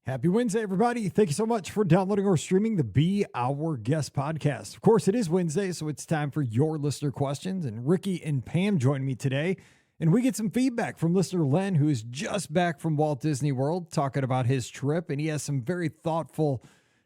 Happy Wednesday, everybody. Thank you so much for downloading or streaming the Be Our Guest podcast. Of course, it is Wednesday, so it's time for your listener questions. And Ricky and Pam join me today. And we get some feedback from listener Len, who is just back from Walt Disney World, talking about his trip. And he has some very thoughtful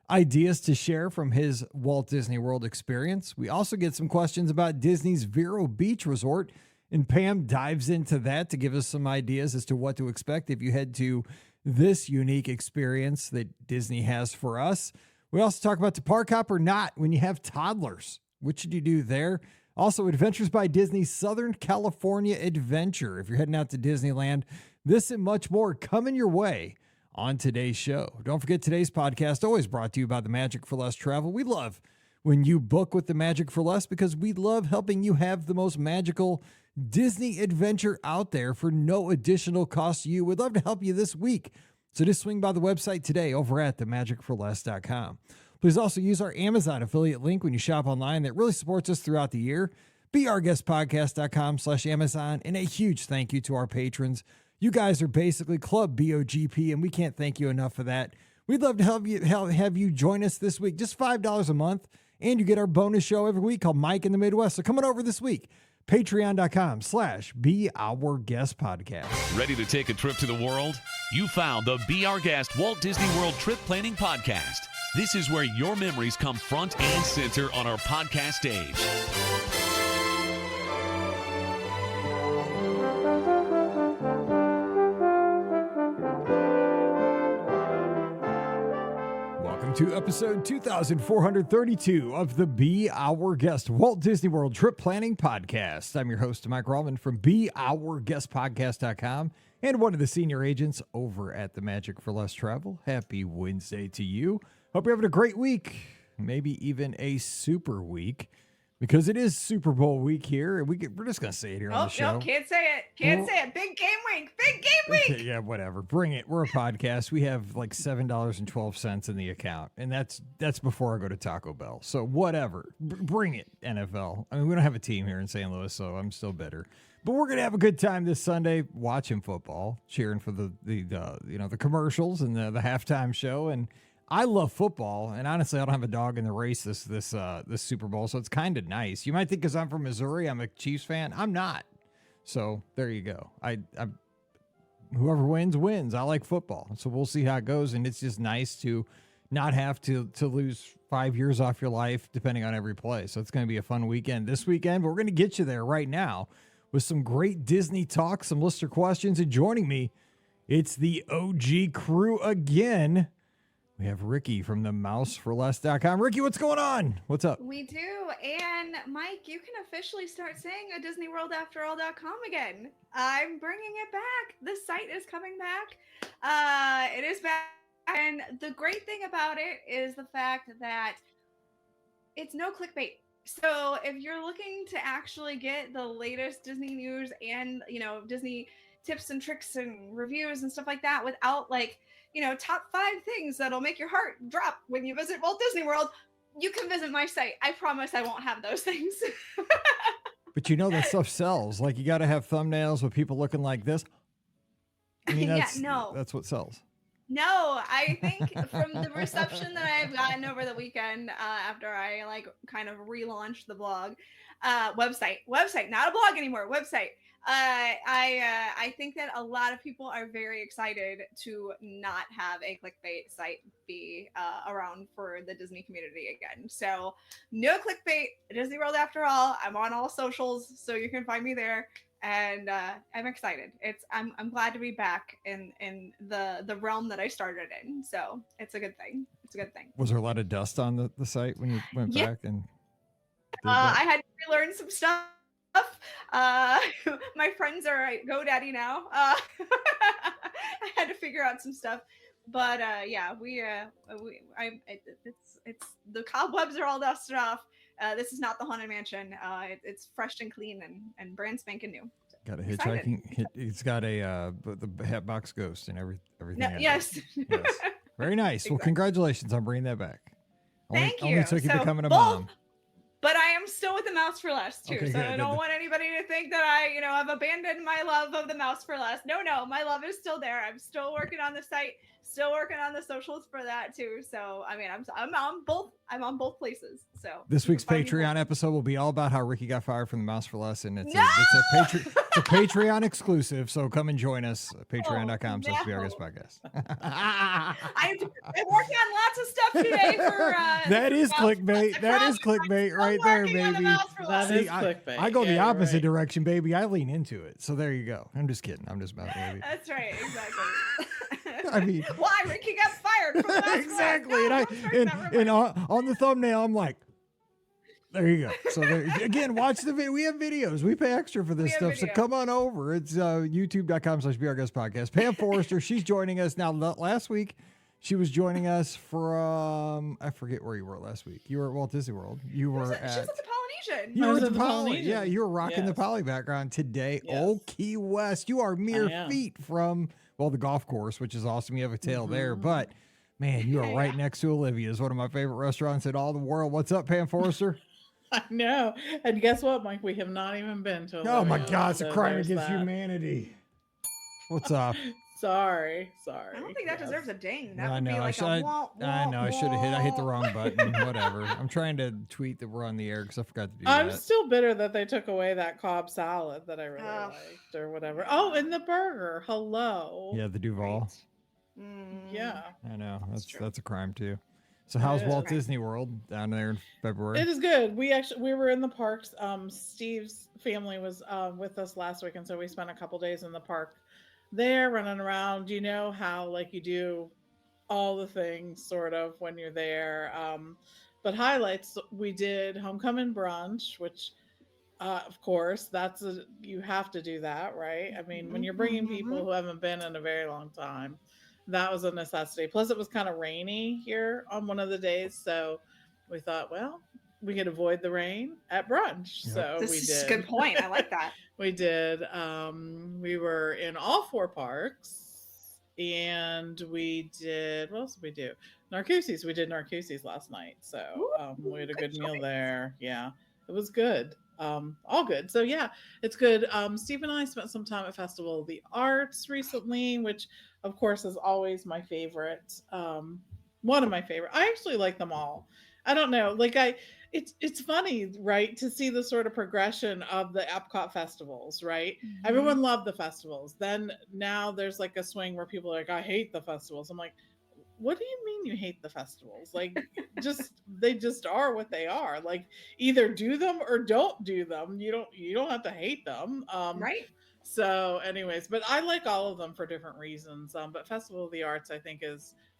ideas to share from his Walt Disney World experience. We also get some questions about Disney's Vero Beach Resort. And Pam dives into that to give us some ideas as to what to expect if you head to this unique experience that Disney has for us. We also talk about to park hop or not when you have toddlers. What should you do there? Also, Adventures by Disney's Southern California Adventure. If you're heading out to Disneyland, this and much more coming your way on today's show. Don't forget today's podcast, always brought to you by the Magic for Less Travel. We love when you book with the Magic for Less because we love helping you have the most magical Disney adventure out there for no additional cost to you. We'd love to help you this week. So just swing by the website today over at themagicforless.com. Please also use our Amazon affiliate link when you shop online. That really supports us throughout the year. beourguestpodcast.com/Amazon. And a huge thank you to our patrons. You guys are basically Club BOGP, and we can't thank you enough for that. We'd love to have you join us this week. Just $5 a month. And you get our bonus show every week called Mike in the Midwest. So coming over this week, patreon.com/beourguestpodcast. Ready to take a trip to the world? You found the Be Our Guest Walt Disney World Trip Planning Podcast. This is where your memories come front and center on our podcast stage. To episode 2432 of the Be Our Guest Walt Disney World Trip Planning Podcast. I'm your host, Mike Rallman from beourguestpodcast.com and one of the senior agents over at the Magic for Less Travel. Happy Wednesday to you. Hope you're having a great week, maybe even a super week, because it is Super Bowl week here. And we're just going to say it here on the show. No, can't say it. Can't say it. Big game week. Big game week. Okay, yeah, whatever. Bring it. We're a podcast. We have like $7.12 in the account. And that's before I go to Taco Bell. So whatever. Bring it, NFL. I mean, we don't have a team here in St. Louis, so I'm still bitter. But we're going to have a good time this Sunday watching football, cheering for the commercials and the halftime show. And I love football, and honestly, I don't have a dog in the race this Super Bowl, so it's kind of nice. You might think because I'm from Missouri, I'm a Chiefs fan. I'm not. So there you go. Whoever wins. I like football, so we'll see how it goes. And it's just nice to not have to lose 5 years off your life depending on every play. So it's going to be a fun weekend this weekend. But we're going to get you there right now with some great Disney talk, some listener questions, and joining me, it's the OG crew again. We have Ricky from the mouseforless.com. Ricky, what's going on? What's up? We do. And Mike, you can officially start saying a DisneyWorldAfterAll.com again. I'm bringing it back. The site is coming back. It is back. And the great thing about it is the fact that it's no clickbait. So if you're looking to actually get the latest Disney news and, Disney tips and tricks and reviews and stuff like that without top 5 things that'll make your heart drop when you visit Walt Disney World, you can visit my site. I promise I won't have those things. But that stuff sells. Like, you got to have thumbnails with people looking like this. I mean, that's what sells. No, I think from the reception that I've gotten over the weekend, after I kind of relaunched the blog, website, not a blog anymore, website. I think that a lot of people are very excited to not have a clickbait site be around for the Disney community again. So no clickbait, Disney World after all. I'm on all socials, so you can find me there. And I'm excited. I'm glad to be back in the realm that I started in. So it's a good thing. Was there a lot of dust on the site when you went back? And I had to relearn some stuff. My friends are at GoDaddy now. I had to figure out some stuff, but it's the cobwebs are all dusted off. This is not the Haunted Mansion. It's fresh and clean and brand spanking new. Got a hitchhiking. It's got the Hatbox Ghost and everything. No, yes. Very nice. Exactly. Well, congratulations on bringing that back. Thank you. Only took you becoming a mom. But I am still with the Mouse for Less too. Okay, so I don't want anybody to think that I, have abandoned my love of the Mouse for Less. No, my love is still there. I'm still working on the site. Still working on the socials for that too. So I mean, I'm on both. I'm on both places. So This you week's can find me Patreon both. episode will be all about how Ricky got fired from the Mouse for Less, and it's No! it's a Patreon exclusive. So come and join us at patreon.com/BRGS no. podcast. I'm working on lots of stuff today for That is Mouse for Less. clickbait. I That is promise. clickbait I'm right there, working on the baby. Mouse for Less. That is See, clickbait. I go the Yeah, you're opposite right. direction, baby. I lean into it. So there you go. I'm just kidding. I'm just messing with you. That's right, exactly. I mean, why Ricky got fired from the Mouse for Less? exactly. No, And don't start that and rumor. on the thumbnail, I'm like, there you go. So there, again, watch the video. We have videos. We pay extra for this We have stuff. So video. come on over. It's youtube.com/BRGS podcast. Pam Forrester, she's joining us now. Last week, she was joining us from, I forget where you were last week. You were at Walt Disney World. You were She's at, at the Polynesian. you I were was at at the the Poly. Polynesian. Yeah, you were rocking the Yes. Poly background today. Yes. Oh, Key West. You are mere am. feet from, well, the golf course, which is awesome. You have a tail there, Mhm. but man, you are Yeah. right next to Olivia's, one of my favorite restaurants in all the world. What's up, Pam Forrester? I know. And guess what, Mike? We have not even been to Oh my Olivia, God, it's a so crime there's against that. humanity. What's up? Sorry. I don't think that Yes. deserves a ding. That I would know. be like a wah, I know. I should have hit. I hit the wah. wrong button. Whatever. I'm trying to tweet that we're on the air because I forgot to do I'm that. still bitter that they took away that Cobb salad that I really Oh. liked or whatever. Oh, and the burger. Hello. Yeah, the Duval. Mm. Yeah. I know. That's That's true. a crime too. So how's is. Walt Okay. Disney World down there in February? It is good. We were in the parks. Steve's family was with us last week, and so we spent a couple days in the park there running around. You know how like you do all the things sort of when you're there. But highlights, we did homecoming brunch, which of course you have to do that, right? I mean, when you're bringing people who haven't been in a very long time, that was a necessity. Plus it was kind of rainy here on one of the days, so we thought, well, we could avoid the rain at brunch. Yep. So This we is did. a good point. I like that. We did. We were in all 4 parks, and we did. What else did we do? Narcoossee's. We did Narcoossee's last night, so we had a good good meal choice. there. Yeah, it was good. All good. So yeah, it's good. Steve and I spent some time at Festival of the Arts recently, which of course is always my favorite. One of my favorite. I actually like them all. I don't know. It's funny, right, to see the sort of progression of the Epcot festivals, right? Everyone loved the festivals. Then now there's like a swing where people are like, I hate the festivals. I'm like, what do you mean you hate the festivals? Like, they just are what they are. Like, either do them or don't do them. You don't have to hate them. Right? So, anyways, but I like all of them for different reasons. But Festival of the Arts, I think,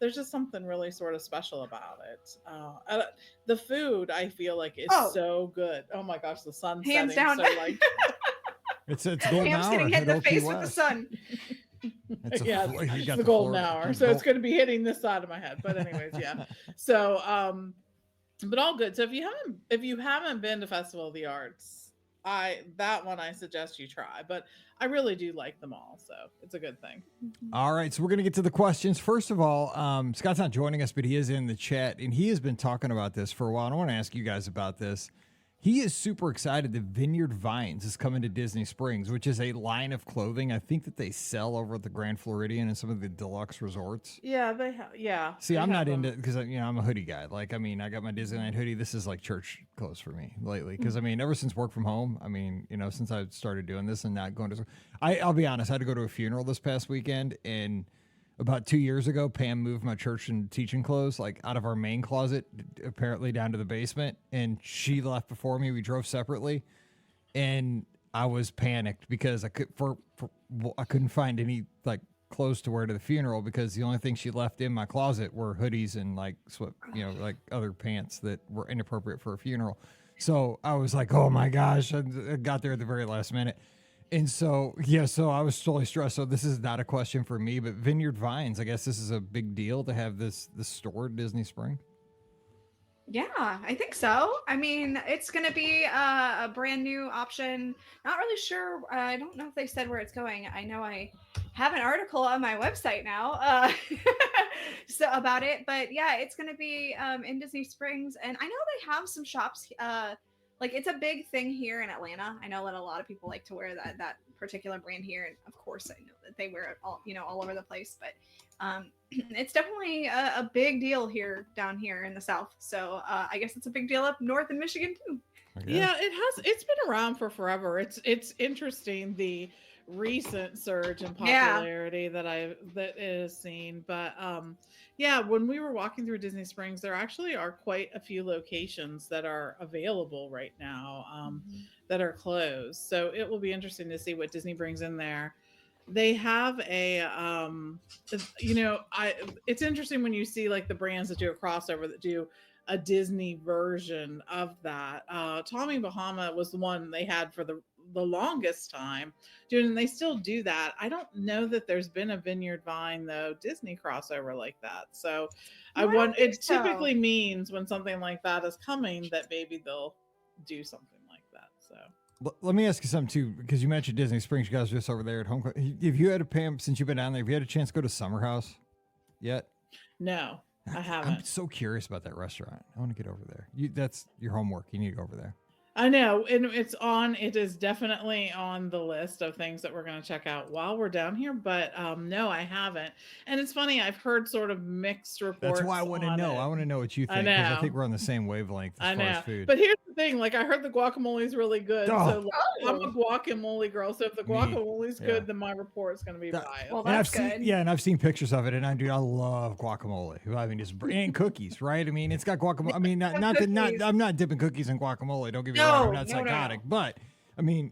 there's just something really sort of special about it. The food, I feel like, is so good. Oh my gosh, the sun's Hands setting, down. so like, It's golden Pam's hour. getting hit in the at Old Key face with the West. sun. It's a yeah, you it's got the golden floor- hour, the so it's gold- going to be hitting this side of my head. But anyways, yeah. So, but all good. So if you haven't been to Festival of the Arts, that one I suggest you try. But I really do like them all, so it's a good thing. All right, so we're gonna get to the questions. First of all, Scott's not joining us, but he is in the chat, and he has been talking about this for a while. And I want to ask you guys about this. He is super excited that Vineyard Vines is coming to Disney Springs, which is a line of clothing I think that they sell over at the Grand Floridian and some of the deluxe resorts. Yeah, they have. Yeah. See, they I'm not have into them. because I'm a hoodie guy. Like, I mean, I got my Disneyland hoodie. This is like church clothes for me lately. Because I mean, ever since work from home, I mean, since I started doing this and not going to, I'll be honest, I had to go to a funeral this past weekend, and about 2 years ago, Pam moved my church and teaching clothes like out of our main closet, apparently down to the basement, and she left before me. We drove separately, and I was panicked because I couldn't find any like clothes to wear to the funeral because the only thing she left in my closet were hoodies and like like other pants that were inappropriate for a funeral. So I was like, oh my gosh, I got there at the very last minute. And so, so I was totally stressed. So this is not a question for me, but Vineyard Vines, I guess this is a big deal to have this store at Disney Spring. Yeah, I think so. I mean, it's going to be a brand new option. Not really sure. I don't know if they said where it's going. I know I have an article on my website now so about it. But yeah, it's going to be in Disney Springs. And I know they have some shops. Like, it's a big thing here in Atlanta. I know that a lot of people like to wear that particular brand here. And of course, I know that they wear it all over the place. But It's definitely a big deal down here in the South. So I guess it's a big deal up north in Michigan too. Yeah, it has. It's been around for forever. It's interesting the recent surge in popularity that it has seen. But yeah, when we were walking through Disney Springs, there actually are quite a few locations that are available right now that are closed. So it will be interesting to see what Disney brings in there. They have a it's interesting when you see like the brands that do a crossover that do a Disney version of that. Tommy Bahama was the one they had for the longest time doing, and they still do that. I don't know that there's been a Vineyard Vine though Disney crossover like that. So it typically means when something like that is coming that maybe they'll do something like that. So let me ask you something too, because you mentioned Disney Springs. You guys are just over there at home. Have you had Pam, since you've been down there, have you had a chance to go to Summer House yet? No, I haven't. I'm so curious about that restaurant. I want to get over there. That's your homework. You need to go over there. I know, and it is definitely on the list of things that we're going to check out while we're down here, but no, I haven't. And it's funny, I've heard sort of mixed reports. That's why I want to know. I want to know what you think, because I think we're on the same wavelength as far as food. But here's the thing, like I heard the guacamole is really good. So I'm a guacamole girl, so if the guacamole is good, then my report is going to be biased. Well, that's good. And I've seen pictures of it, and I love guacamole. I mean, and cookies, right? I mean, it's got guacamole. I mean, I'm not dipping cookies in guacamole. Don't get me wrong. I'm not psychotic, but I mean,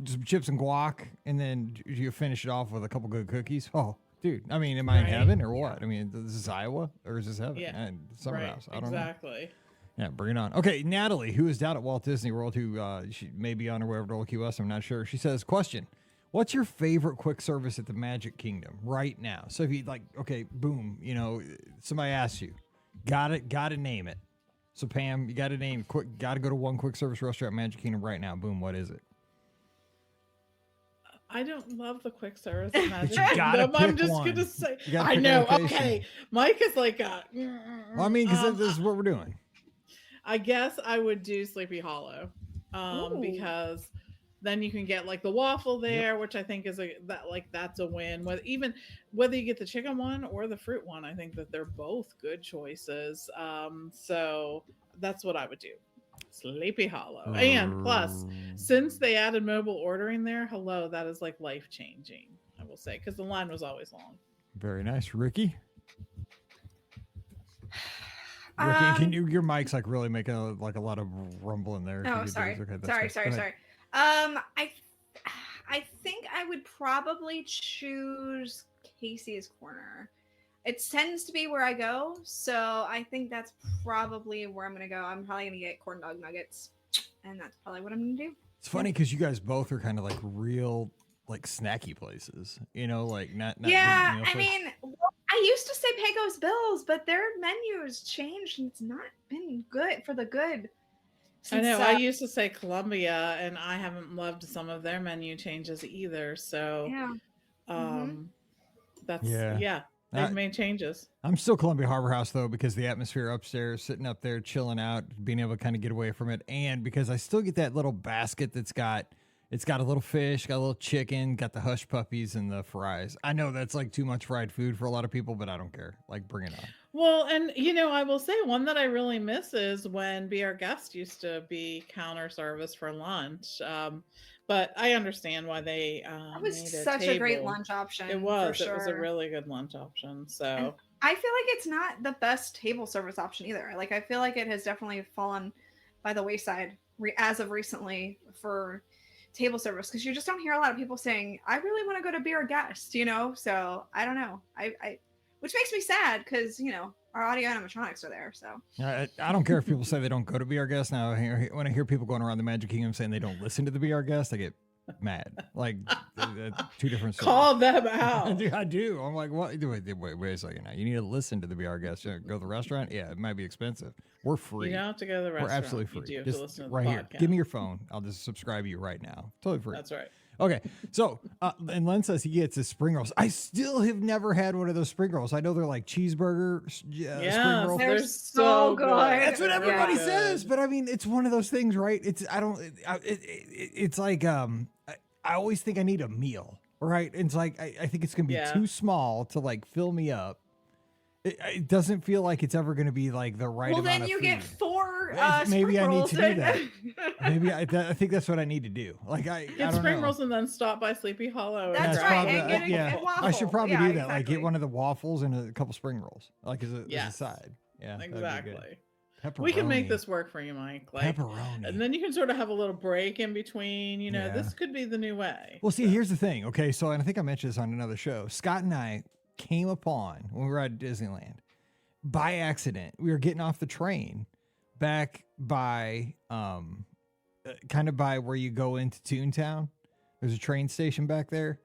just chips and guac, and then you finish it off with a couple good cookies. Oh, dude. I mean, am I in heaven or what? I mean, this is Iowa or is this heaven? Yeah. And Summer House. I don't know. Exactly. Yeah, bring it on. Okay, Natalie, who is down at Walt Disney World, who she may be on her way over to Old Key West, I'm not sure. She says, question, what's your favorite quick service at the Magic Kingdom right now? So if you okay, boom, somebody asks you, got to name it. So Pam, you got to go to one quick service restaurant at Magic Kingdom right now. Boom, what is it? I don't love the quick service at Magic Kingdom. I'm just going to say, I know. Okay. Mike is like, well, I mean, because this is what we're doing. I guess I would do Sleepy Hollow because then you can get like the waffle there, which I think is that's a win. Whether you get the chicken one or the fruit one, I think that they're both good choices. So that's what I would do. Sleepy Hollow. And plus, since they added mobile ordering there, that is like life changing, I will say, because the line was always long. Very nice. Ricky? Ricky, can your mic's like really making a lot of rumble in there? Oh, sorry. Okay, sorry. I think I would probably choose Casey's Corner. It tends to be where I go, so I think that's probably where I'm gonna go. I'm probably gonna get corn dog nuggets, and that's probably what I'm gonna do. It's funny because you guys both are kind of like real snacky places, like not. Yeah, I mean, I used to say Pecos Bills, but their menu's changed and it's not been good for the good. I know. I used to say Columbia, and I haven't loved some of their menu changes either. So, they've made changes. I'm still Columbia Harbor House though, because the atmosphere upstairs, sitting up there, chilling out, being able to kind of get away from it, and because I still get that little basket that's got a little fish, got a little chicken, got the hush puppies and the fries. I know that's like too much fried food for a lot of people, but I don't care. Like, bring it on. Well, and I will say one that I really miss is when Be Our Guest used to be counter service for lunch. But I understand why they that was such a great lunch option. It was. It was a really good lunch option. So and I feel like it's not the best table service option either. Like, I feel like it has definitely fallen by the wayside as of recently for table service, because you just don't hear a lot of people saying, I really want to go to Be Our Guest, so I don't know. I which makes me sad because our audio animatronics are there. So I don't care if people say they don't go to Be Our Guest. Now when I hear people going around the Magic Kingdom saying they don't listen to the Be Our Guest, I get mad. Like, two different stories. Call them out. I do. I'm like, what? Wait a second now. You need to listen to the Be Our Guest. Go to the restaurant. Yeah, it might be expensive. We're free. You don't have to go to the restaurant. We're absolutely free. You do have just to listen to right the here. podcast. Give me your phone. I'll just subscribe to you right now. Totally free. That's right. Okay, so and Len says he gets his spring rolls. I still have never had one of those spring rolls. I know they're like cheeseburger spring rolls. They're so good. That's what everybody says. But I mean, it's one of those things, right? It's like I always think I need a meal. right? And it's like, I think it's going to be Yeah. too small to like fill me up. It doesn't feel like it's ever going to be like the right Well, amount then of you food. get 4 Maybe spring I need rolls to do and- that. Maybe I think that's what I need to do. Like I Get don't spring know. rolls and then stop by Sleepy Hollow. And That's grab right, a and get a- yeah. and I should waffle. probably Yeah, do that. Like exactly. get one of the waffles and a couple spring rolls, like as a Yes. side. Yeah, that'd be good. Exactly. Pepperoni. We can make this work for you, Mike. Like, Pepperoni. and then you can sort of have a little break in between. You know, Yeah. this could be the new way. Well, see, here's the thing. Okay, so and I think I mentioned this on another show. Scott and I came upon when we were at Disneyland by accident. We were getting off the train back by kind of by where you go into Toontown. There's a train station back there.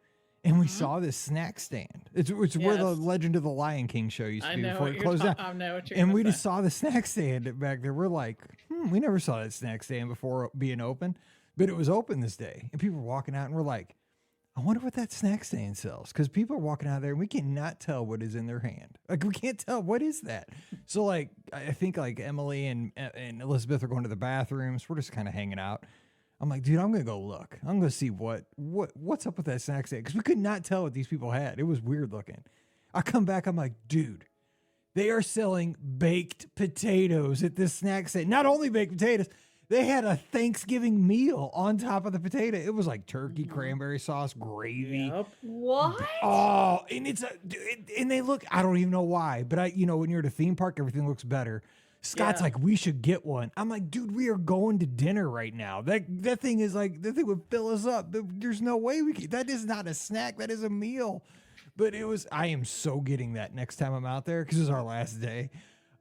And we saw this snack stand. It's where the Yes. Legend of the Lion King show used to I be know before what it you're closed down. I know what you're And gonna we say. just saw the snack stand back there. We're like, we never saw that snack stand before being open, but it was open this day. And people were walking out and we're like, I wonder what that snack stand sells. Because people are walking out there and we cannot tell what is in their hand. Like, we can't tell what is that. So, like, I think like Emily and Elizabeth are going to the bathrooms. We're just kind of hanging out. I'm like, dude, I'm gonna go look. I'm gonna see what's up with that snack stand because we could not tell what these people had. It was weird looking. I come back, I'm like, dude, they are selling baked potatoes at this snack stand. Not only baked potatoes, they had a Thanksgiving meal on top of the potato. It was like turkey, cranberry sauce, gravy. Yep. What? Oh, and and they look. I don't even know why, but when you're at a theme park, everything looks better. Scott's Yeah. like, we should get one. I'm like, dude, we are going to dinner right now. That thing is like, that thing would fill us up. There's no way we could. That is not a snack. That is a meal. But I am so getting that next time I'm out there because it's our last day.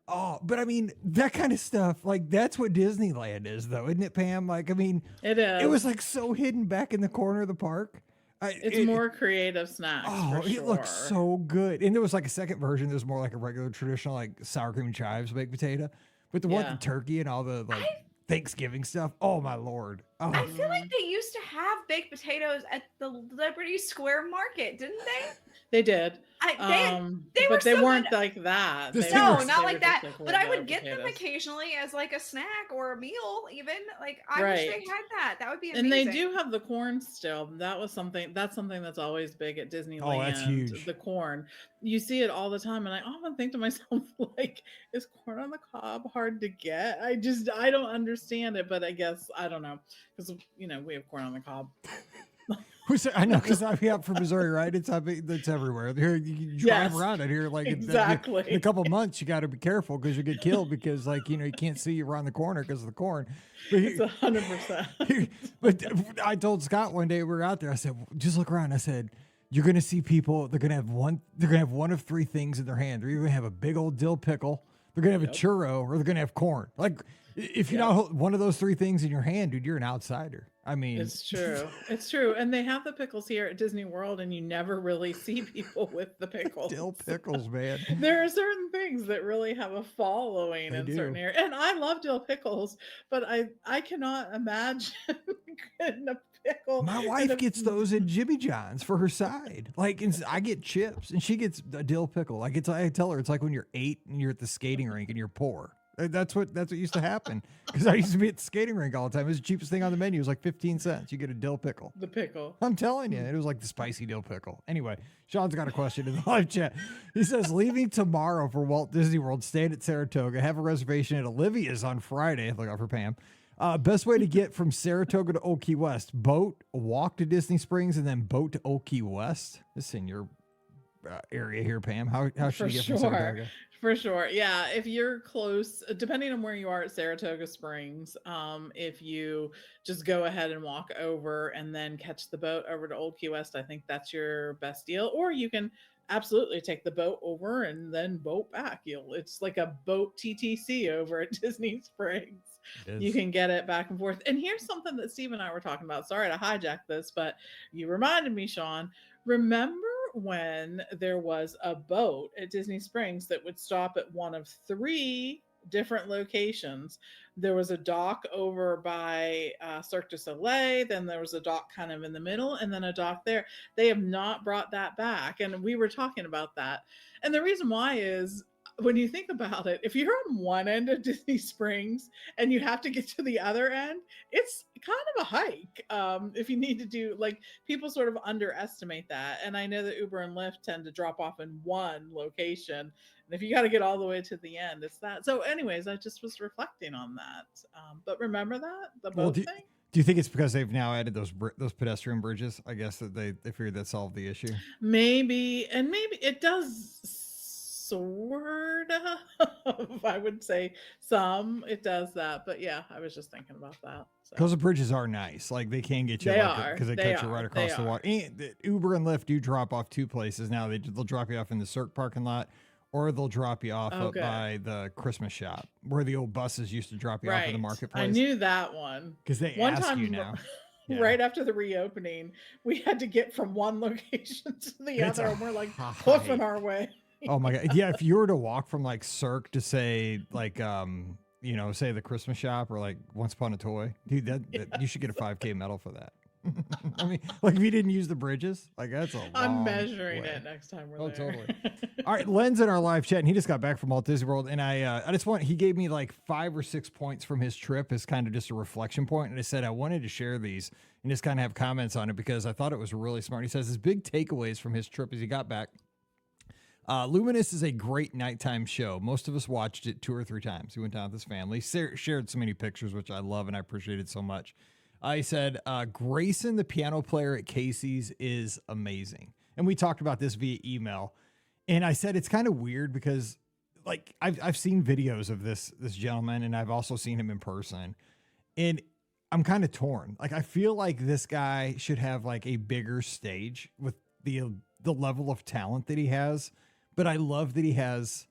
Oh, but I mean, that kind of stuff, like that's what Disneyland is though, isn't it, Pam? Like, I mean, It is. it was like so hidden back in the corner of the park. It's more creative snacks. Oh, for it sure. looked so good. And there was like a second version. There's more like a regular traditional, like sour cream and chives baked potato. But the one with the turkey and all the like Thanksgiving stuff. Oh my Lord. Oh, I feel like they used to have baked potatoes at the Liberty Square Market, didn't they? They did. They were but they so weren't good. like that. This They thing No, was- were- not they like were that. just But I regular would get them potatoes. occasionally as like a snack or a meal, even. Like I wish Right. they had that. That would be amazing. And they do have the corn still. That's something that's always big at Disneyland. Oh, that's huge. The corn. You see it all the time. And I often think to myself, like, is corn on the cob hard to get? I don't understand it, but I guess I don't know. Because we have corn on the cob. I know because I'll be out from Missouri, right? It's everywhere. Here you drive Yes, around it here, like exactly. in a couple months, you got to be careful because you get killed because you can't see around the corner because of the corn. But It's 100%. but I told Scott one day we were out there. I said, just look around. I said, you're gonna see people. They're gonna have one of three things in their hand. They're either gonna have a big old dill pickle, they're gonna have a churro, or they're gonna have corn. Like if you're not one of those three things in your hand, dude, you're an outsider. I mean, It's true. It's true. And they have the pickles here at Disney World, and you never really see people with the pickles. dill pickles, man. There are certain things that really have a following They in do. certain areas. And I love dill pickles, but I cannot imagine getting a pickle. My in wife a- gets those at Jimmy John's for her side. Like, I get chips, and she gets a dill pickle. Like, I tell her it's like when you're 8 and you're at the skating rink and you're poor. That's what used to happen. Because I used to be at the skating rink all the time. It was the cheapest thing on the menu. It was like 15 cents. You get a dill pickle. The pickle. I'm telling you, it was like the spicy dill pickle. Anyway, Sean's got a question in the live chat. He says, leaving tomorrow for Walt Disney World, staying at Saratoga, have a reservation at Olivia's on Friday. Look out for Pam. Best way to get from Saratoga to Old Key West: boat, walk to Disney Springs, and then boat to Old Key West. This is in your area here, Pam. How should For we get from sure. Saratoga? For sure. Yeah. If you're close, depending on where you are at Saratoga Springs, if you just go ahead and walk over and then catch the boat over to Old Key West, I think that's your best deal. Or you can absolutely take the boat over and then boat back. It's like a boat TTC over at Disney Springs. You can get it back and forth. And here's something that Steve and I were talking about. Sorry to hijack this, but you reminded me, Sean. Remember when there was a boat at Disney Springs that would stop at one of 3 different locations? There was a dock over by Cirque du Soleil, then there was a dock kind of in the middle, and then a dock there. They have not brought that back, and we were talking about that. And the reason why is when you think about it, if you're on one end of Disney Springs and you have to get to the other end, it's kind of a hike. If you need to do, like, people sort of underestimate that. And I know that Uber and Lyft tend to drop off in one location. And if you got to get all the way to the end, it's that. So anyways, I just was reflecting on that. But remember that, the boat thing? Do you think it's because they've now added those pedestrian bridges? I guess that they figured that solved the issue. Maybe, and maybe it does sort of. I would say some. It does that, but yeah, I was just thinking about that. Because the bridges are nice, like they can get you. Because they catch you right across the water. And Uber and Lyft do drop off two places now. They'll drop you off in the Cirque parking lot, or they'll drop you off up by the Christmas shop where the old buses used to drop you off in the marketplace. I knew that one because they ask you now. Right after the reopening, we had to get from one location to the other, and we're like hoofing our way. Oh my god! Yeah, if you were to walk from like Cirque to say like say the Christmas shop or like Once Upon a Toy, dude, that you should get a 5K medal for that. I mean, like if you didn't use the bridges, like that's a long I'm measuring way. it next time we're there. Totally. All right, Len's in our live chat, and he just got back from Walt Disney World, and he gave me like 5 or 6 points from his trip as kind of just a reflection point, and I said I wanted to share these and just kind of have comments on it because I thought it was really smart. He says his big takeaways from his trip as he got back. Luminous is a great nighttime show. Most of us watched it 2 or 3 times. He went down with his family, shared so many pictures, which I love and I appreciated so much. I said, Grayson, the piano player at Casey's, is amazing. And we talked about this via email. And I said, it's kind of weird because like I've seen videos of this gentleman, and I've also seen him in person. And I'm kind of torn. Like, I feel like this guy should have like a bigger stage with the level of talent that he has. But I love that he has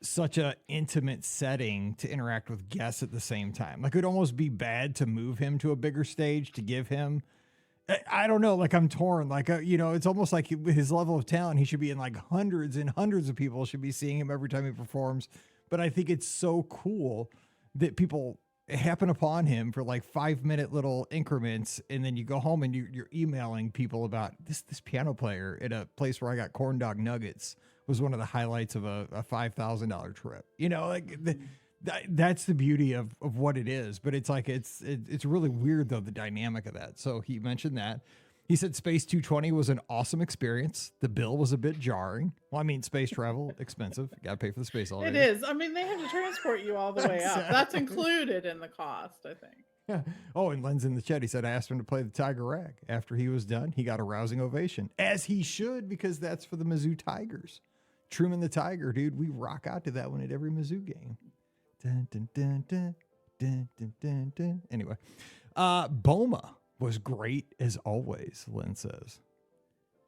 such a intimate setting to interact with guests at the same time. Like, it would almost be bad to move him to a bigger stage to give him, I don't know, like I'm torn. Like, it's almost like his level of talent, he should be in like hundreds and hundreds of people should be seeing him every time he performs. But I think it's so cool that people happen upon him for like 5-minute little increments. And then you go home and you're emailing people about this piano player at a place where I got corn dog nuggets was one of the highlights of a $5,000 trip. That's the beauty of what it is. But it's like, it's really weird though, the dynamic of that. So he mentioned that. He said Space 220 was an awesome experience. The bill was a bit jarring. Well, I mean, space travel, expensive. You got to pay for the space elevator. It is. I mean, they have to transport you all the way up. That's included in the cost, I think. Yeah. Oh, and Len's in the chat. He said, I asked him to play the Tiger Rag. After he was done, he got a rousing ovation. As he should, because that's for the Mizzou Tigers. Truman the Tiger, dude. We rock out to that one at every Mizzou game. Dun, dun, dun, dun, dun, dun, dun, dun. Anyway, Boma was great as always, Len says.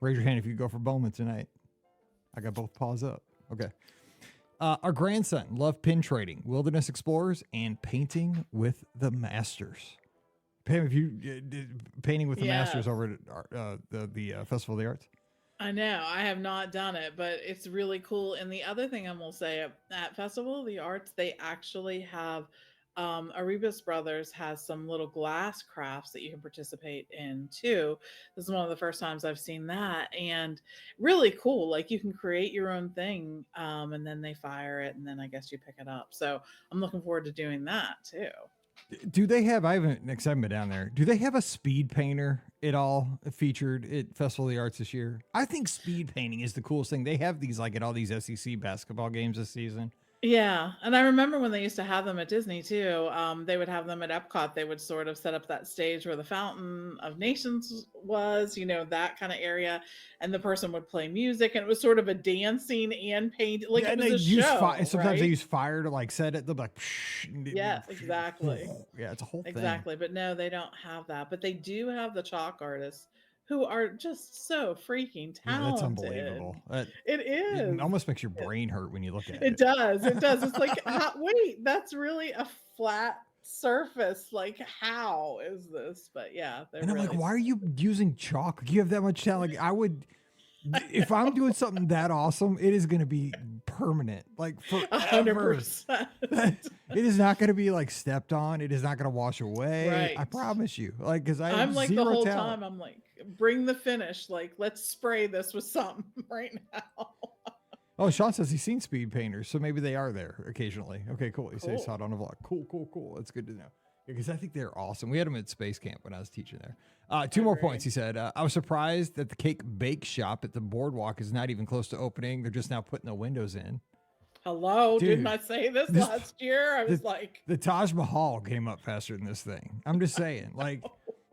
Raise your hand if you go for Bowman tonight. I got both paws up. Okay. Our grandson loved pin trading, wilderness explorers, and painting with the masters. Pam, if you painting with the masters over at the Festival of the Arts? I know. I have not done it, but it's really cool. And the other thing I will say at Festival of the Arts, they actually have Arribas Brothers has some little glass crafts that you can participate in too. This is one of the first times I've seen that, and really cool. Like, you can create your own thing, and then they fire it, and then I guess you pick it up. So I'm looking forward to doing that too. Do they have, I haven't been down there, do they have a speed painter at all featured at Festival of the Arts this year? I think speed painting is the coolest thing. They have these like at all these SEC basketball games this season. Yeah. And I remember when they used to have them at Disney too. They would have them at Epcot. They would sort of set up that stage where the Fountain of Nations was, that kind of area. And the person would play music, and it was sort of a dancing and paint. Like, it was a show, sometimes they use fire to like set it. They'll be like, yes, exactly. Yeah, it's a whole thing. Exactly. But no, they don't have that. But they do have the chalk artists who are just so freaking talented. Yeah, that's unbelievable. It is. It almost makes your brain hurt when you look at it. It does. It does. It's like, wait, that's really a flat surface. Like, how is this? But yeah, and I'm like, why are you using chalk? You have that much talent. Like, I would, if I'm doing something that awesome, it is going to be permanent, like forever. 100%. It is not going to be like stepped on. It is not going to wash away. Right. I promise you. Like, because I'm like the whole talent. time. I'm like, bring the finish. Like, let's spray this with something right now. Oh, Sean says he's seen speed painters, so maybe they are there occasionally. Okay, cool. He says he Cool. saw it on a vlog. Cool. That's good to know. Because I think they're awesome. We had them at Space Camp when I was teaching there. Two more points. He said, I was surprised that the cake bake shop at the boardwalk is not even close to opening. They're just now putting the windows in. Hello, Dude, didn't I say this last year? I was like, the Taj Mahal came up faster than this thing. I'm just saying, like,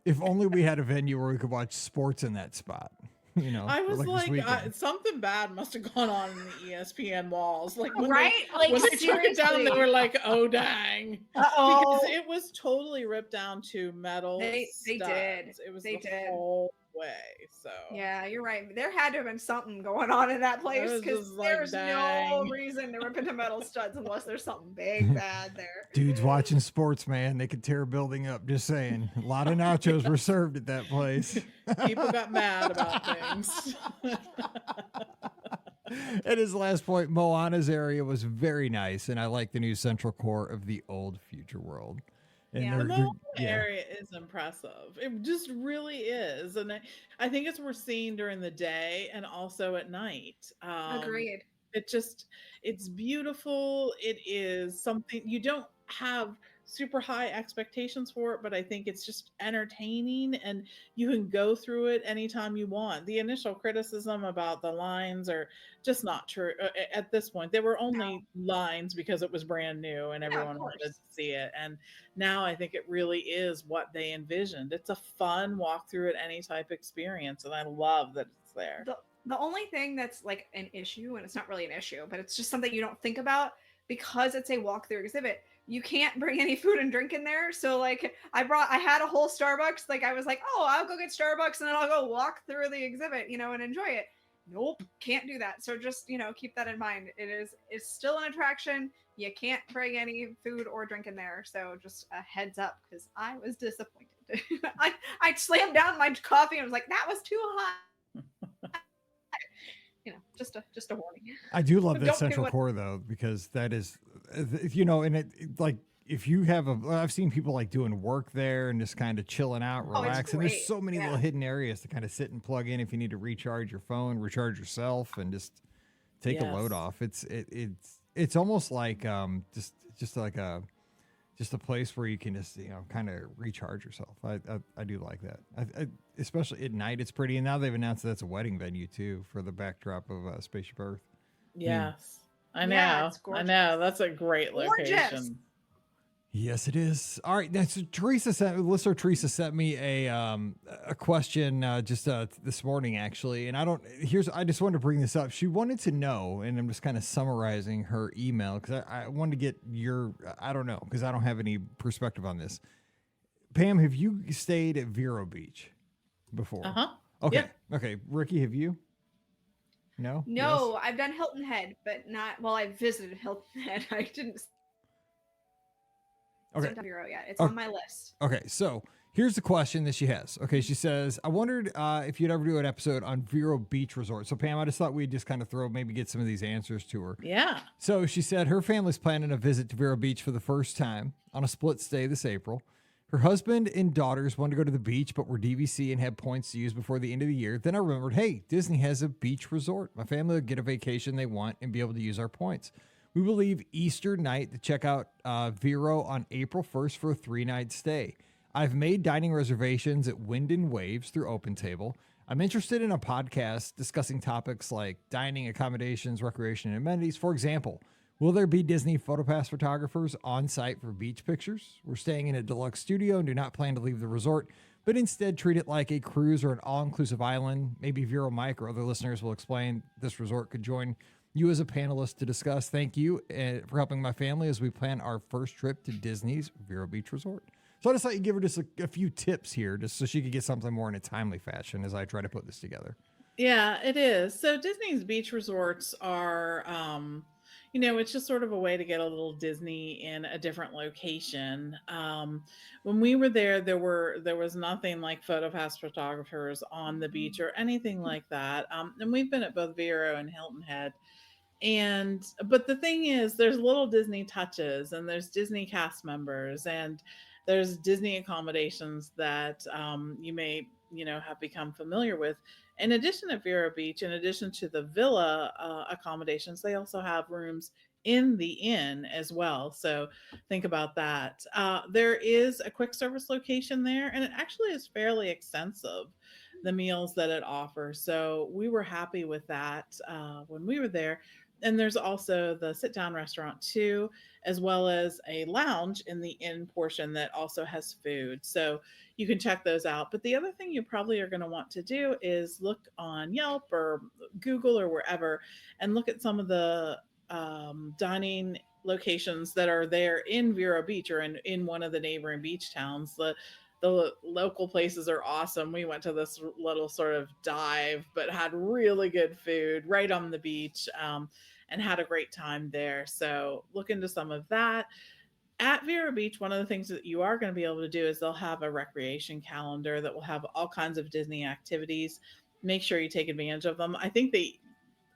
if only we had a venue where we could watch sports in that spot. You know, I was this like, weekend. something bad must have gone on in the ESPN walls. Like when Right? Like, when they took it down, they seriously. were like, "Oh dang!" Uh-oh. Because it was totally ripped down to metal. They did. studs. It was They the did. whole way. So Yeah, you're right. There had to have been something going on in that place was because just like, there's no dang. reason to rip into metal studs unless there's something big bad there. Dudes watching sports, man, they could tear a building up. Just saying. A lot of nachos were served at that place. People got mad about things. And his last point, Moana's area was very nice, and I like the new central core of the old future world. And Yeah. The Moana area is impressive. It just really is. And I think it's worth seeing during the day and also at night. Agreed. It's beautiful. It is something you don't have super high expectations for it, but I think it's just entertaining and you can go through it anytime you want. The initial criticism about the lines are just not true at this point. They were only lines because it was brand new and everyone wanted to see it. And now I think it really is what they envisioned. It's a fun walk through at any type experience, and I love that it's there. The only thing that's like an issue, and it's not really an issue, but it's just something you don't think about because it's a walkthrough exhibit. You can't bring any food and drink in there. So like I had a whole Starbucks. Like I was like, oh, I'll go get Starbucks and then I'll go walk through the exhibit, and enjoy it. Nope, can't do that. So just, keep that in mind. It's still an attraction. You can't bring any food or drink in there. So just a heads up, because I was disappointed. I slammed down my coffee and was like, that was too hot. Just a warning. I do love that Don't central core though, because that is, and it like if you have I've seen people like doing work there and just kind of chilling out, relaxing. There's so many little hidden areas to kind of sit and plug in if you need to recharge your phone, recharge yourself, and just take a load off. It's almost like just a place where you can just kind of recharge yourself. I do like that. I especially at night, it's pretty. And now they've announced that's a wedding venue too for the backdrop of Spaceship Earth. Yes, I know. Yeah, it's I know. That's a great location. Yes, it is. All right, that's listener Teresa sent me a question this morning actually, and I just wanted to bring this up. She wanted to know, and I'm just kind of summarizing her email because I wanted to get I don't know because I don't have any perspective on this. Pam, have you stayed at Vero Beach before? Okay. Yep. Okay. Ricky, have you? No. No, Yes? I've done Hilton Head, but not. Well, I visited Hilton Head. I didn't. Okay. Vero yet. It's on my list. Okay, so here's the question that she has. Okay, she says, I wondered if you'd ever do an episode on Vero Beach Resort. So, Pam, I just thought we'd just kind of get some of these answers to her. Yeah. So she said her family's planning a visit to Vero Beach for the first time on a split stay this April. Her husband and daughters wanted to go to the beach, but were DVC and had points to use before the end of the year. Then I remembered, hey, Disney has a beach resort. My family will get a vacation they want and be able to use our points. We will leave Easter night to check out Vero on April 1st for a 3-night stay. I've made dining reservations at Wind and Waves through OpenTable. I'm interested in a podcast discussing topics like dining, accommodations, recreation, and amenities. For example, will there be Disney PhotoPass photographers on site for beach pictures? We're staying in a deluxe studio and do not plan to leave the resort, but instead treat it like a cruise or an all-inclusive island. Maybe Vero Mike or other listeners will explain this resort could join you as a panelist to discuss. Thank you for helping my family as we plan our first trip to Disney's Vero Beach Resort. So I just thought you'd give her just a few tips here just so she could get something more in a timely fashion as I try to put this together. Yeah, it is. So Disney's beach resorts are, it's just sort of a way to get a little Disney in a different location. When we were there was nothing like PhotoPass photographers on the beach or anything like that. And we've been at both Vero and Hilton Head. But the thing is, there's little Disney touches, and there's Disney cast members, and there's Disney accommodations that you may have become familiar with. In addition to Vero Beach, in addition to the villa accommodations, they also have rooms in the inn as well. So think about that. There is a quick service location there, and it actually is fairly extensive, the meals that it offers. So we were happy with that when we were there. And there's also the sit down restaurant too, as well as a lounge in the inn portion that also has food. So you can check those out. But the other thing you probably are going to want to do is look on Yelp or Google or wherever and look at some of the dining locations that are there in Vero Beach or in one of the neighboring beach towns. The local places are awesome. We went to this little sort of dive, but had really good food right on the beach, and had a great time there. So look into some of that. At Vero Beach, one of the things that you are going to be able to do is they'll have a recreation calendar that will have all kinds of Disney activities. Make sure you take advantage of them. I think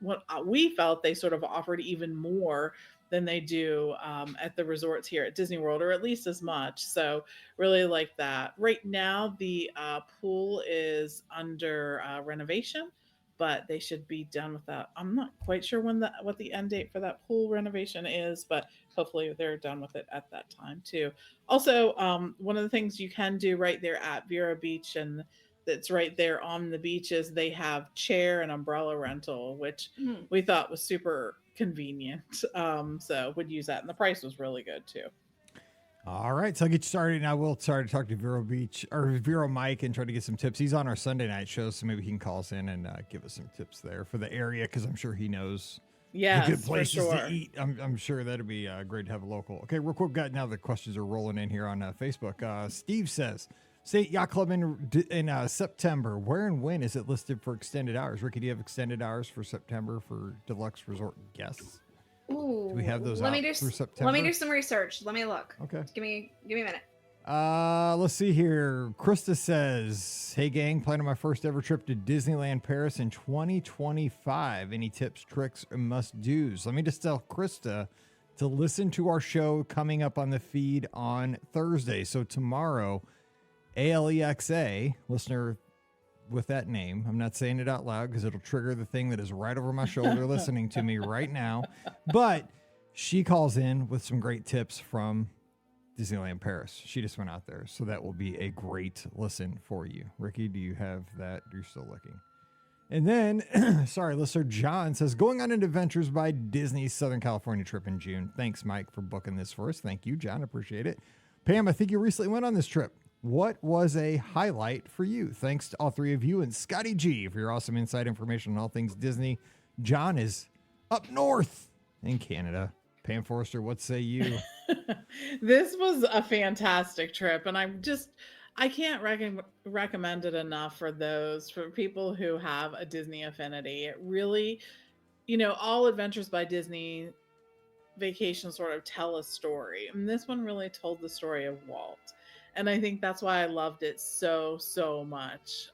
what we felt they sort of offered even more than they do at the resorts here at Disney World, or at least as much. So really like that. Right now, the pool is under renovation, but they should be done with that. I'm not quite sure what the end date for that pool renovation is, but hopefully they're done with it at that time too. Also, one of the things you can do right there at Vero Beach and that's right there on the beaches, they have chair and umbrella rental, which Hmm. we thought was super convenient. So would use that, and the price was really good too. All right, so I'll get you started, and I will try to talk to Vero Beach or Vero Mike and try to get some tips. He's on our Sunday night show, so maybe he can call us in and give us some tips there for the area, because I'm sure he knows Yes, the good places for sure. to eat. I'm sure that'd be great to have a local. Okay, real quick, got now the questions are rolling in here on Facebook. Steve says, State Yacht Club in September. Where and when is it listed for extended hours? Ricky, do you have extended hours for September for deluxe resort guests? Ooh, Do we have those let out me do through Let September? me do some research. Let me look. Okay. Give me a minute. Let's see here. Krista says, "Hey gang, planning my first ever trip to Disneyland Paris in 2025. Any tips, tricks, or must-dos?" Let me just tell Krista to listen to our show coming up on the feed on Thursday. So tomorrow, ALEXA, listener with that name, I'm not saying it out loud because it'll trigger the thing that is right over my shoulder listening to me right now. But she calls in with some great tips from Disneyland Paris. She just went out there. So that will be a great listen for you. Ricky, do you have that? You're still looking. And then, sorry, listener John says, going on an Adventures by Disney Southern California trip in June. Thanks, Mike, for booking this for us. Thank you, John. Appreciate it. Pam, I think you recently went on this trip. What was a highlight for you? Thanks to all three of you and Scotty G for your awesome inside information on all things Disney. John is up north in Canada. Pam Forrester, what say you? This was a fantastic trip, and I can't recommend it enough for people who have a Disney affinity. It really, all Adventures by Disney vacations sort of tell a story, and this one really told the story of Walt. And I think that's why I loved it so much.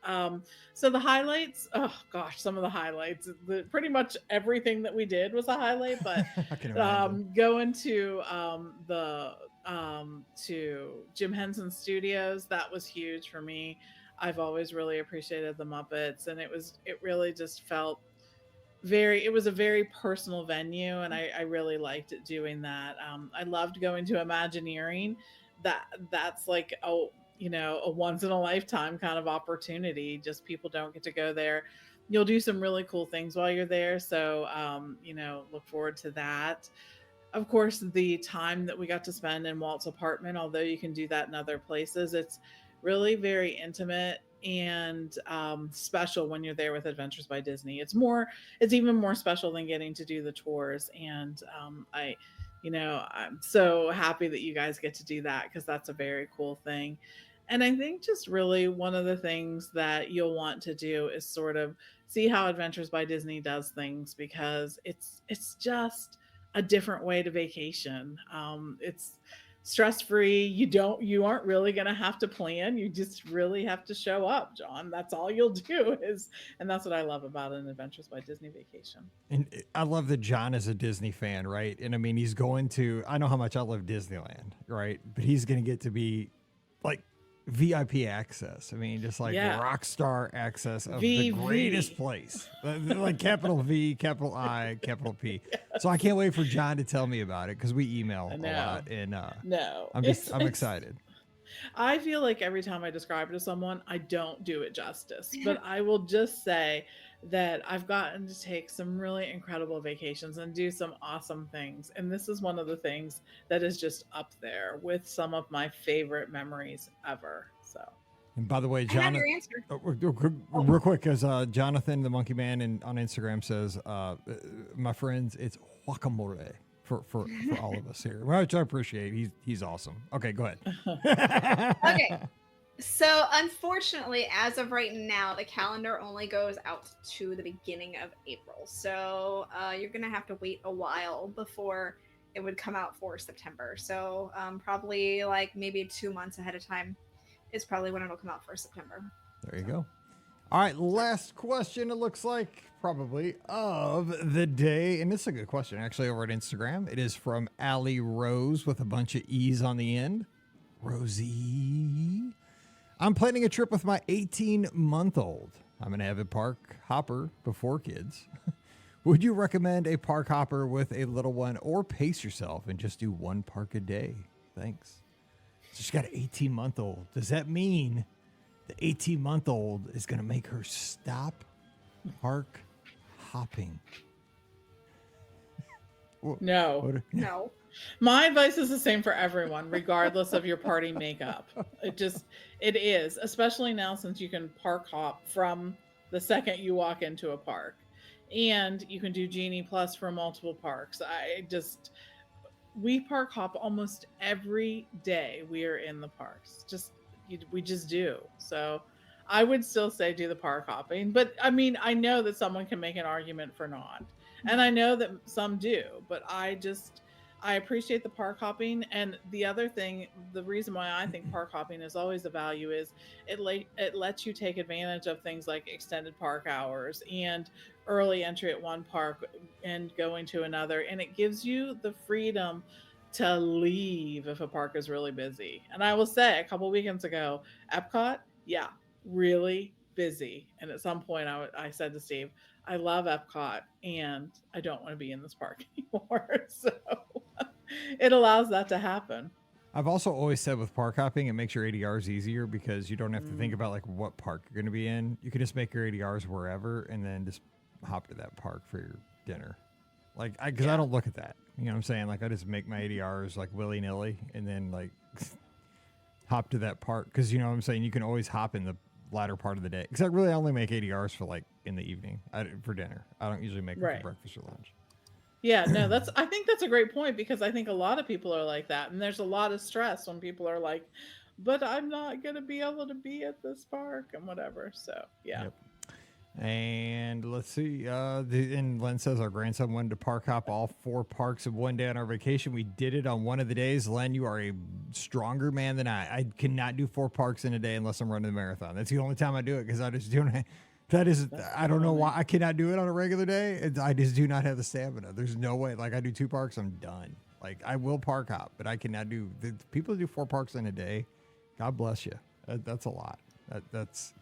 So the highlights, oh gosh, some of the highlights, pretty much everything that we did was a highlight, but I can imagine. going to to Jim Henson Studios, that was huge for me. I've always really appreciated the Muppets, and it really just felt it was a very personal venue, and I really liked it doing that. I loved going to Imagineering. That's like a once in a lifetime kind of opportunity. Just people don't get to go there. You'll do some really cool things while you're there, so look forward to that. Of course, the time that we got to spend in Walt's apartment, although you can do that in other places, it's really very intimate and special when you're there with Adventures by Disney. It's even more special than getting to do the tours, and I'm so happy that you guys get to do that, because that's a very cool thing. And I think just really one of the things that you'll want to do is sort of see how Adventures by Disney does things, because it's just a different way to vacation. It's stress-free. You aren't really going to have to plan. You just really have to show up, John. That's all you'll do and that's what I love about an Adventures by Disney vacation. And I love that John is a Disney fan, right? And I mean, he's going to, I know how much I love Disneyland, right? But he's going to get to be like VIP access. I mean, just like Yeah. rock star access of VV. the greatest place. Like capital V, capital I, capital P. So I can't wait for John to tell me about it because we email I a know. lot. And No, I'm excited. I feel like every time I describe it to someone, I don't do it justice. But I will just say that I've gotten to take some really incredible vacations and do some awesome things. And this is one of the things that is just up there with some of my favorite memories ever. So, And by the way, I have Jonathan, your answer. real quick, because Jonathan, the Monkey Man, on Instagram says, my friends, it's guacamole for all of us here, which I appreciate. He's awesome. Okay, go ahead. Okay. So unfortunately, as of right now, the calendar only goes out to the beginning of April. So you're gonna have to wait a while before it would come out for September. So probably like maybe 2 months ahead of time is probably when it'll come out for September. There you go. All right, last question, it looks like, probably, of the day. And this is a good question, actually, over at Instagram. It is from Allie Rose with a bunch of E's on the end. Rosie. I'm planning a trip with my 18-month-old. I'm an avid park hopper before kids. Would you recommend a park hopper with a little one, or pace yourself and just do one park a day? Thanks. So she's got an 18-month-old. Does that mean the 18-month-old is going to make her stop park hopping? no. No. My advice is the same for everyone, regardless of your party makeup. It is, especially now since you can park hop from the second you walk into a park. And you can do Genie Plus for multiple parks. We park hop almost every day we are in the parks. We just do. So I would still say do the park hopping. But I mean, I know that someone can make an argument for not. And I know that some do, but I appreciate the park hopping. And the other thing, the reason why I think park hopping is always a value is it lets you take advantage of things like extended park hours and early entry at one park and going to another. And it gives you the freedom to leave if a park is really busy. And I will say, a couple weekends ago, Epcot, yeah, really busy. And at some point I said to Steve, I love Epcot and I don't want to be in this park anymore. So it allows that to happen. I've also always said with park hopping, it makes your ADRs easier because you don't have to think about like what park you're going to be in. You can just make your ADRs wherever and then just hop to that park for your dinner. Like, I don't look at that. You know what I'm saying? Like, I just make my ADRs like willy nilly and then like hop to that park. Cause you know what I'm saying? You can always hop in the latter part of the day. Cause I only make ADRs for like in the evening for dinner. I don't usually make them for breakfast or lunch. Yeah, no, I think that's a great point because I think a lot of people are like that. And there's a lot of stress when people are like, but I'm not going to be able to be at this park and whatever. So, yeah. Yep. And let's see. And Len says our grandson wanted to park hop all 4 parks in one day on our vacation. We did it on one of the days. Len, you are a stronger man than I. I cannot do 4 parks in a day unless I'm running the marathon. That's the only time I do it because I just don't. I don't know why I cannot do it on a regular day. I just do not have the stamina. There's no way. Like I do 2 parks, I'm done. Like I will park hop, but I cannot do. The people who do 4 parks in a day, God bless you. That's a lot. That's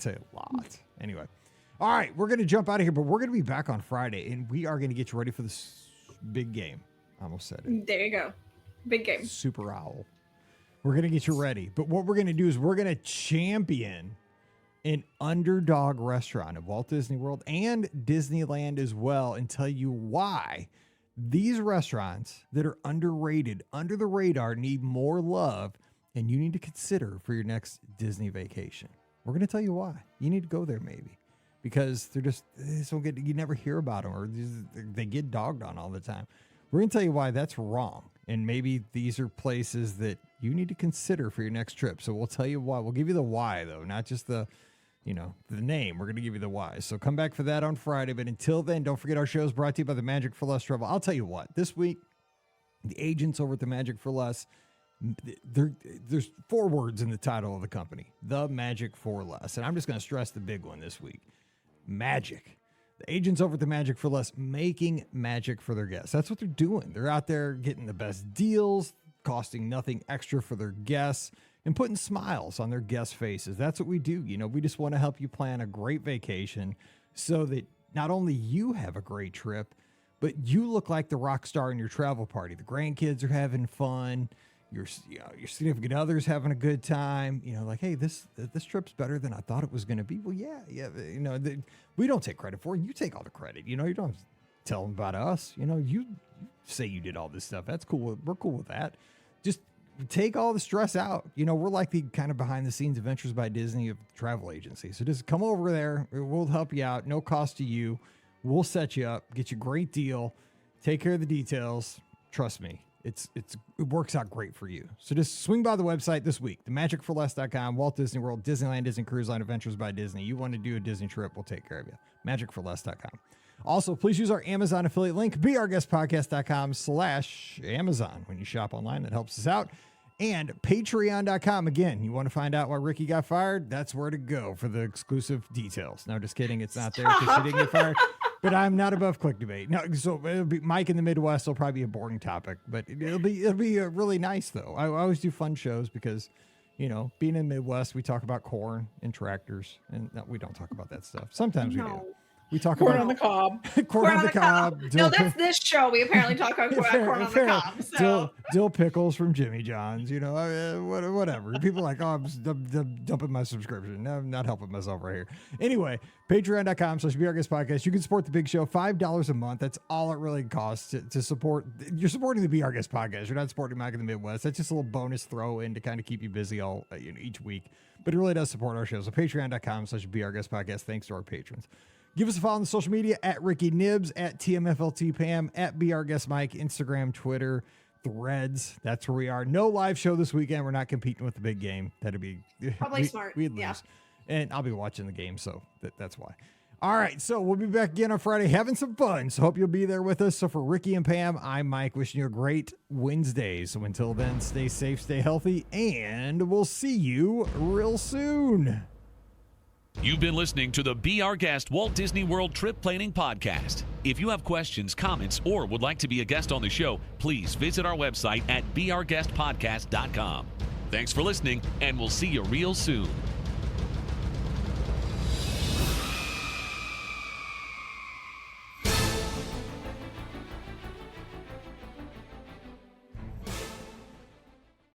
a lot. Anyway. All right. We're going to jump out of here, but we're going to be back on Friday and we are going to get you ready for this big game. I almost said it. There you go. Big game. Super Owl. We're going to get you ready. But what we're going to do is we're going to champion an underdog restaurant at Walt Disney World and Disneyland as well and tell you why these restaurants that are underrated, under the radar, need more love and you need to consider for your next Disney vacation. We're going to tell you why. You need to go there maybe because they don't get, you never hear about them or they get dogged on all the time. We're going to tell you why that's wrong. And maybe these are places that you need to consider for your next trip. So we'll tell you why. We'll give you the why though, not just the name. We're going to give you the why. So come back for that on Friday. But until then, don't forget our show is brought to you by the Magic for Less Travel. I'll tell you what, this week, the agents over at the Magic for Less, there's 4 words in the title of the company, the Magic for Less. And I'm just going to stress the big one this week, magic. The agents over at the Magic for Less making magic for their guests. That's what they're doing. They're out there getting the best deals, costing nothing extra for their guests, and putting smiles on their guests' faces. That's what we do. You know, we just want to help you plan a great vacation so that not only you have a great trip, but you look like the rock star in your travel party. The grandkids are having fun. Your significant other's having a good time. You know, like, hey, this trip's better than I thought it was going to be. Well, yeah. You know, we don't take credit for it. You take all the credit. You know, you don't tell them about us. You know, you say you did all this stuff. That's cool. We're cool with that. Just take all the stress out. You know, we're like the kind of behind the scenes Adventures by Disney of the travel agency. So just come over there. We'll help you out. No cost to you. We'll set you up, get you a great deal, take care of the details. Trust me, it works out great for you. So just swing by the website this week, themagicforless.com, Walt Disney World, Disneyland, Disney Cruise Line, Adventures by Disney. You want to do a Disney trip, we'll take care of you. Magicforless.com. Also, please use our Amazon affiliate link, beourguestpodcast.com/Amazon. When you shop online, that helps us out. And patreon.com. Again, you want to find out why Ricky got fired? That's where to go for the exclusive details. No, just kidding. It's not there because she didn't get fired. But I'm not above clickbait. No, so it'll be Mike in the Midwest. Will probably be a boring topic, but it'll be really nice though. I always do fun shows because, you know, being in the Midwest, we talk about corn and tractors, and no, we don't talk about that stuff. Sometimes we do. We talk Corn about on the cob. corn on the cob. No, that's this show. We apparently talk about corn on the cob. So. Dill pickles from Jimmy John's. You know, whatever. People are like, oh, I'm dumping my subscription. No, I'm not helping myself right here. Anyway, patreon.com/BeOurGuestPodcast. You can support the big show, $5 a month. That's all it really costs to support. You're supporting the Be Our Guest podcast. You're not supporting Mike in the Midwest. That's just a little bonus throw in to kind of keep you busy all each week. But it really does support our show. So patreon.com/BeOurGuestPodcast. Thanks to our patrons. Give us a follow on the social media at Ricky Nibs, at TMFLTPam, at Be Our Guest Mike, Instagram, Twitter, Threads. That's where we are. No live show this weekend. We're not competing with the big game. That'd be probably smart. We'd lose. Yeah. And I'll be watching the game, so that's why. All right, so we'll be back again on Friday having some fun. So hope you'll be there with us. So for Ricky and Pam, I'm Mike, wishing you a great Wednesday. So until then, stay safe, stay healthy, and we'll see you real soon. You've been listening to the Be Our Guest Walt Disney World Trip Planning Podcast. If you have questions, comments, or would like to be a guest on the show, please visit our website at beourguestpodcast.com. Thanks for listening, and we'll see you real soon.